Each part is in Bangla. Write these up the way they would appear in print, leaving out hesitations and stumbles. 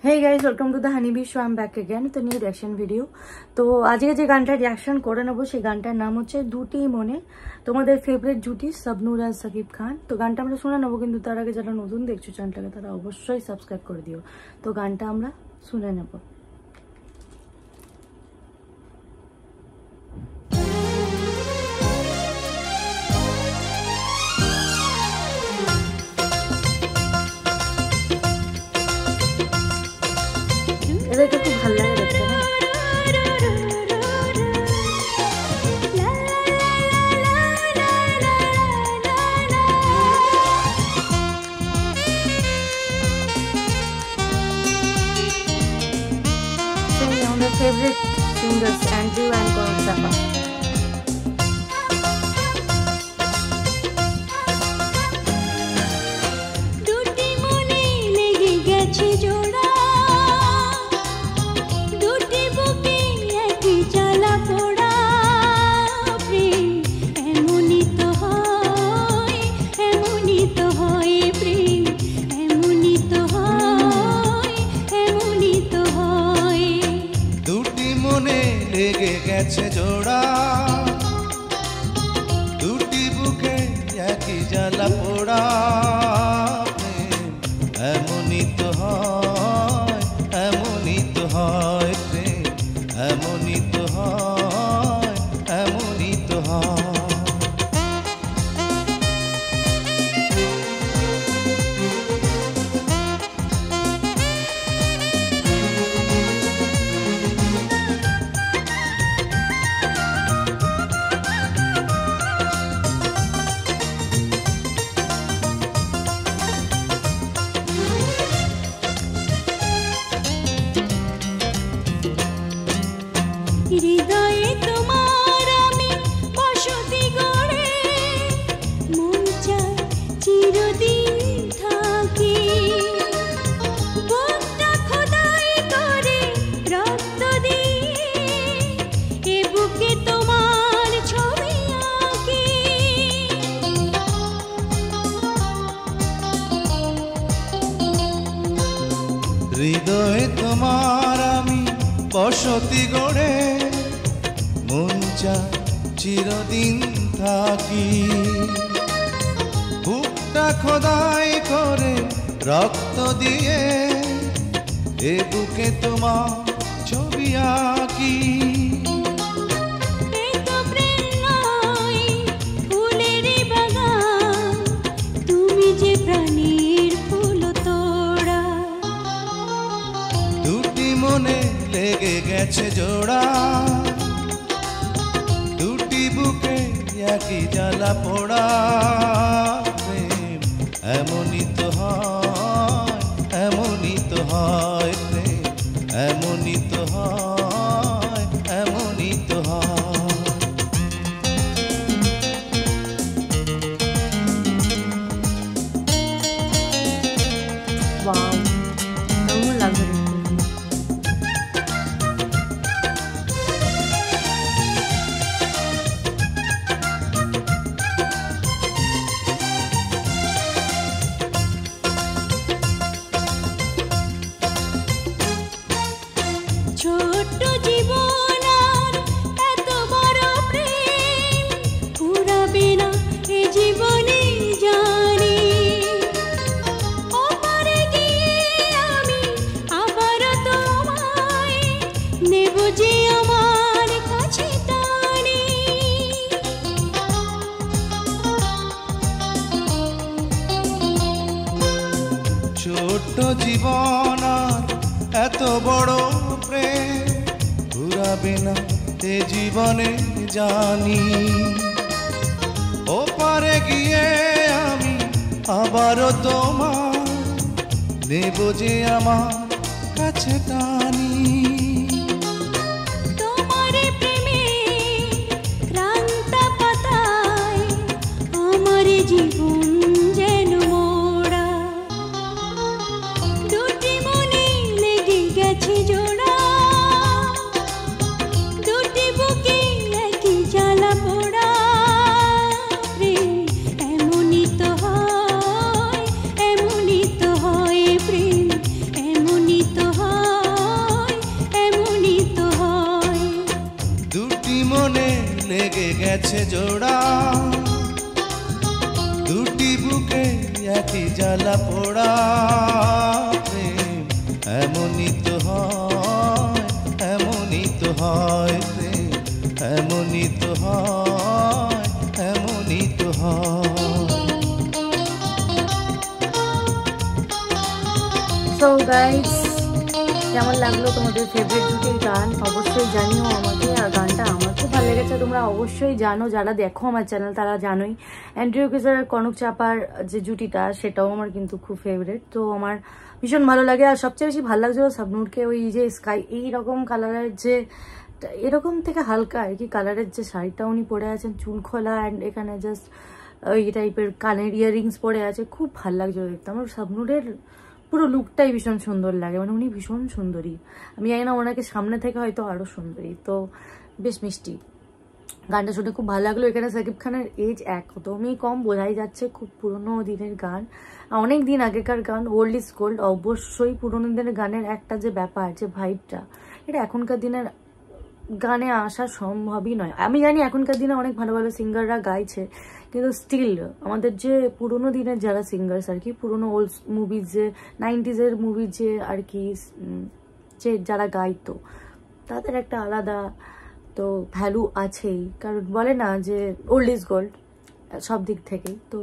Hey guys, welcome to the Honeybee Show. I'm back again with a new reaction video. তো আজকে যে গানটা রিঅ্যাকশন করে নেবো সেই গানটার নাম হচ্ছে দুটি মনে, তোমাদের ফেভারিট জুটি শাবনূর আর সাকিব খান। তো গানটা আমরা শুনে নেবো, কিন্তু তার আগে যারা নতুন দেখছো চ্যানেলটাকে তারা অবশ্যই সাবস্ক্রাইব করে দিও। তো গানটা আমরা শুনে নেবো। এদেরকে খুব ভালো লাগে দেখতে না? আমাদের ফেভারিট সিঙ্গার্স অ্যান্ড্রু অ্যান্ড করণ চাপা। লেগে গেছে জোড়া, দুটি বুকে একই জ্বালা পোড়া, এমনই তো হয়, এমনই তো হয় প্রেম, এমনই তো হয়, এমনই তো হয়। হৃদয়ে তোমার আমি বসতি গড়ে, মন চায় চিরদিন থাকি, বুকটা খোদাই করে রক্ত দিয়ে, এ বুকে তোমার ছবি আঁকি। হৃদয়ে তোমার আমি বসতি গড়ে, মন চায় চিরদিন থাকি, বুকটা খোদাই করে রক্ত দিয়ে, এ বুকে তোমার ছবি আঁকি। তুমি যে প্রাণীর ফুল তোড়া, দুটি মনে লেগে গেছে জোড়া, দুটি বুকে একই জ্বালা পোড়া, প্রেম এমনই তো হয়, এমনই তো হয় প্রেম, এমনই তো হয়, এমনই তো হয়। ওয়াও, কেমন লাগবে দেখতে? ছোট্ট জীবন আর এত বড় প্রেম ফুরাবে না এ জীবনে জানি, ওপারে গিয়ে আমি আবার তোমায় নেব যে আমার কাছে টানি। ছোট্ট জীবন আর এত বড় প্রেম ঘুরাবে না এ জীবনে জানি, ওপারে গিয়ে আমি আবারও তোমার নেব যে আমার কাছে টানি। তোমার প্রেমে ক্রান্তা পাতায় আমার জীবন যেন মোড়া, দুটি মনে লেগে গেছে জোড়া, দুটি বুকে একই জ্বালা পোড়া, প্রেম এমনই তো হয়, এমনই তো হয় প্রেম, এমনই তো গেছে জোড়া, দুটি বুকে একই জ্বালা পোড়া। প্রেম এমনই তো হয়, এমনই তো হয়, প্রেম এমনই তো হয়, এমনই তো হয়। সো গাইস, কেমন লাগলো তোমাদের ফেভারিট জুটির গান অবশ্যই জানিও আমাকে। আর গানটা আমার খুব ভালো লেগেছে, তোমরা অবশ্যই জানো, যারা দেখো আমার চ্যানেল তারা জানোই। অ্যান্ড্রিউ কিজার আর কনক চাপার যে জুটিটা সেটাও আমার কিন্তু খুব ফেভারিট, তো আমার ভীষণ ভালো লাগে। আর সবচেয়ে বেশি ভালো লাগছিল শাবনূরকে ওই যে স্কাই এইরকম কালারের, যে এরকম থেকে হালকা আর কি কালারের যে শাড়িটা উনি পরে আছেন, চুল খোলা, অ্যান্ড এখানে জাস্ট ওই টাইপের কানের ইয়াররিংস পরে আছে, খুব ভালো লাগছিল দেখতে। আমার শাবনূরের পুরো লুকটাই ভীষণ সুন্দর লাগে, মানে উনি ভীষণ সুন্দরী। আমি জানি না ওনাকে সামনে থেকে হয়তো আরও সুন্দরী, তো বেশ মিষ্টি। গানটা শুনে খুব ভালো লাগলো। এখানে সাকিব খানের এজ একদমই কম, বোঝাই যাচ্ছে খুব পুরোনো দিনের গান, অনেক দিন আগেকার গান, ওল্ড ইজ গোল্ড। অবশ্যই পুরোনো দিনের গানের একটা যে ব্যাপার, যে ভাইবটা, এটা এখনকার দিনের গানে আসা সম্ভবই নয়। আমি জানি এখনকার দিনে অনেক ভালো ভালো সিঙ্গাররা গাইছে, কিন্তু স্টিল আমাদের যে পুরোনো দিনের যারা সিঙ্গার্স আর কি, পুরোনো ওল্ড মুভিজ, যে 90s মুভিজ যে আর কি, যে যারা গাইতো, তাদের একটা আলাদা তো ভ্যালু আছেই। কারণ বলে না যে ওল্ড ইজ গোল্ড সব দিক থেকেই, তো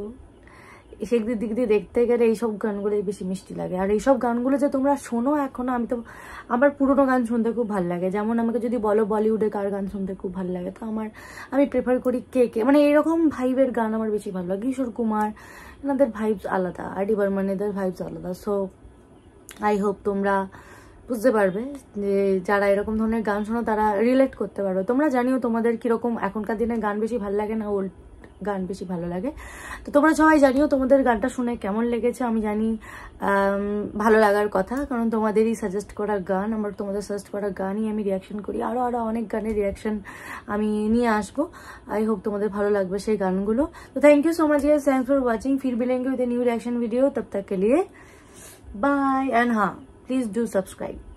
সেই দিক দিয়ে দেখতে গেলে এইসব গানগুলোই বেশি মিষ্টি লাগে। আর এইসব গানগুলো যে তোমরা শোনো এখনো, আমি তো আমার পুরোনো গান শুনতে খুব ভালো লাগে। যেমন আমাকে যদি বলো বলিউডে কার গান শুনতে খুব ভালো লাগে, তো আমি প্রেফার করি কে, মানে এরকম ভাইবের গান আমার বেশি ভালো লাগে। কিশোর কুমার, এনাদের ভাইবস আলাদা, আর ডি বর্মন এদের ভাইবস আলাদা। সো আই হোপ তোমরা বুঝতে পারবে যে যারা এরকম ধরনের গান শোনো তারা রিলেট করতে পারবে। তোমরা জানিও তোমাদের কিরকম এখনকার দিনে গান বেশি ভালো লাগে না ওল্ড গান বেশি ভালো লাগে, তো তোমরা সবাই জানিও তোমাদের গানটা শুনে কেমন লেগেছে। আমি জানি ভালো লাগার কথা, কারণ তোমাদেরই সাজেস্ট করা গান, আমার তোমাদের সাজেস্ট করা গানই আমি রিয়াকশন করি। আরও অনেক গানের রিয়াকশন আমি নিয়ে আসবো। আই হোপ তোমাদের ভালো লাগবে সেই গানগুলো। তো thank you so much guys, thanks for watching. फिर मिलेंगे with a new reaction video, तब तक के लिए बाय। एंड हाँ, प्लीज डू सब्सक्राइब।